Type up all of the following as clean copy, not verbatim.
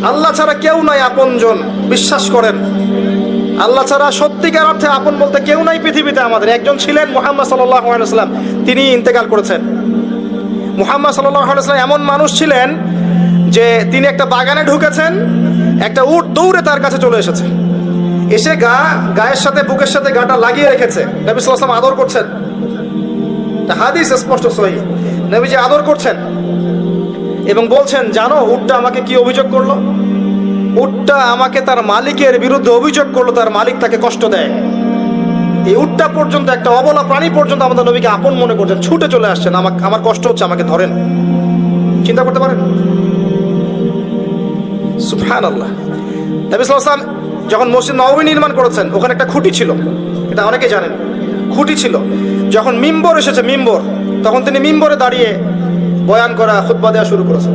আল্লাহ ছাড়া কেউ নাই আপনজন, বিশ্বাস করেন। আল্লাহ ছাড়া সত্যিকার অর্থে আপন বলতে কেউ নাই পৃথিবীতে। আমাদের একজন ছিলেন মুহাম্মদ সাল্লাল্লাহু আলাইহি ওয়াসাল্লাম, তিনি ইন্তেকাল করেছেন। মুহাম্মদ সাল্লাল্লাহু আলাইহি ওয়াসাল্লাম এমন মানুষ ছিলেন যে তিনি একটা বাগানে ঢুকেছেন, একটা উট দৌড়ে তার কাছে চলে এসেছে, এসে গায়ের সাথে বুকের সাথে গাটা লাগিয়ে রেখেছে। নবী সাল্লাল্লাহু আলাইহি ওয়াসাল্লাম আদর করছেন, হাদিস স্পষ্ট সহিহ, নবীজি আদর করছেন এবং বলছেন, জানো উটটা আমাকে কি অভিযোগ করলো? উটটা আমাকে তার মালিকের বিরুদ্ধে অভিযোগ করলো, তার মালিক তাকে কষ্ট দেয়। এই উটটা পর্যন্ত, একটা অবলা প্রাণী পর্যন্ত আমাদের নবীকে আপন মনে করছেন, ছুটে চলে আসছেন, আমার কষ্ট হচ্ছে, আমাকে ধরেন। চিন্তা করতে পারেন? সুবহানাল্লাহ। নবী সাল্লাল্লাহু আলাইহি ওয়াসাল্লাম যখন মসজিদ নববী নির্মাণ করেছেন, ওখানে একটা খুঁটি ছিল, এটা অনেকে জানেন, খুঁটি ছিল। যখন মিম্বর এসেছে, তখন তিনি মিম্বরে দাঁড়িয়ে বয়ান করা, খুতবা দেওয়া শুরু করেছেন।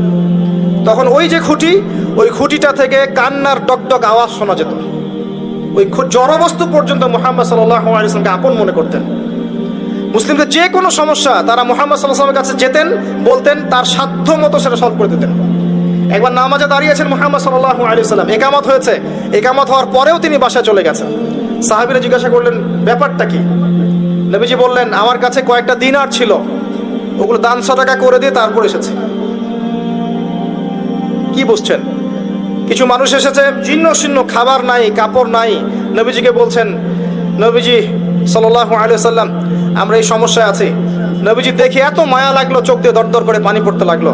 তখন ওই যে খুঁটি, ওই খুঁটিটা থেকে কান্নার টকটক আওয়াজ শোনা যেত। ওই জড়বস্তু পর্যন্ত মুহাম্মদ সাল্লাল্লাহু আলাইহি ওয়াসাল্লামকে আপন মনে করতেন। মুসলিমদের যে কোনো সমস্যা তারা মুহাম্মদ সাল্লাল্লাহু আলাইহি ওয়াসাল্লামের কাছে যেতেন, বলতেন, তার সাধ্য মতো সেটা সলভ করে দিতেন। একবার নামাজে দাঁড়িয়েছেন মুহাম্মদ সাল্লাল্লাহু আলাইহি ওয়াসাল্লাম, একামত হয়েছে, একামত হওয়ার পরেও তিনি বাসায় চলে গেছেন। সাহাবীরা জিজ্ঞাসা করলেন, ব্যাপারটা কি? নবীজি বললেন, আমার কাছে কয়েকটা দিনার ছিল, ওগুলো দান সাদাকা করে দিয়ে তারপর এসেছে। কি বুঝছেন? কিছু মানুষ এসেছে, জীর্ণ শীর্ণ, খাবার নাই, কাপড় নাই, নবীজিকে বলছেন, নবীজি সাল্লাল্লাহু আলাইহি ওয়াসাল্লাম, আমরা এই সমস্যায় আছি। নবীজি দেখে এত মায়া লাগলো, চোখ দিয়ে দরদর করে পানি পড়তে লাগলো।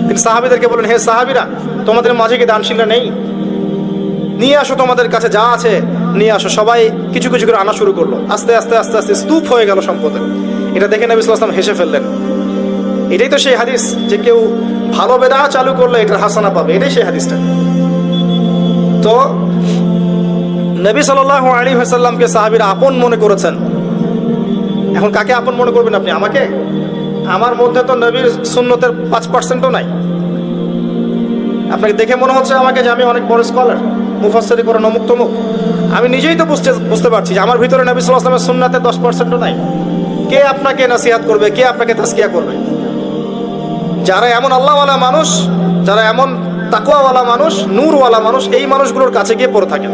তিনি সাহাবীদেরকে বলেন, হে সাহাবীরা, তোমাদের মাঝে কি দানশীলরা নেই? নিয়ে আসো, তোমাদের কাছে যা আছে নিয়ে আসো। সবাই কিছু কিছু করে আনা শুরু করলো। আস্তে আস্তে আস্তে আস্তে স্তূপ হয়ে গেল সম্পদের। এটা দেখে নবী সাল্লাল্লাহু আলাইহি ওয়াসাল্লাম হেসে ফেললেন। এটাই তো সেই হাদিস যে কেউ ভালো বেদাত চালু করলে এটার হাসানা পাবে, এটাই সেই হাদিসটা। তো নবী সাল্লাল্লাহু আলাইহি ওয়াসাল্লামকে সাহাবীরা আপন মনে করেছেন। এখন কাকে আপন মনে করবেন আপনি? আমাকে? আমার মধ্যে তো নবীর সুন্নতের 5%ও নাই। আপনাকে দেখে মনে হচ্ছে আমাকে যে আমি অনেক বড় স্কলার, মুফাসসির কোরআন অমুক তমুক। আমি নিজেই তো বুঝতে পারছি যে আমার ভিতরে নবী সাল্লাল্লাহু আলাইহি ওয়াসাল্লামের সুন্নাতের 10%ও নাই। কে আপনাকে নসিহত করবে? কে আপনাকে তাজকিয়া করবে? যারা এমন আল্লাহওয়ালা মানুষ, যারা এমন তাকওয়াওয়ালা মানুষ, নূরওয়ালা মানুষ, এই মানুষগুলোর কাছে গিয়ে পড়ে থাকেন,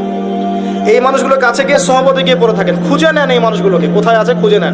এই মানুষগুলোর কাছে গিয়ে সহবতে গিয়ে পড়ে থাকেন, খুঁজে নেন এই মানুষগুলোকে, কোথায় আছে খুঁজে নেন।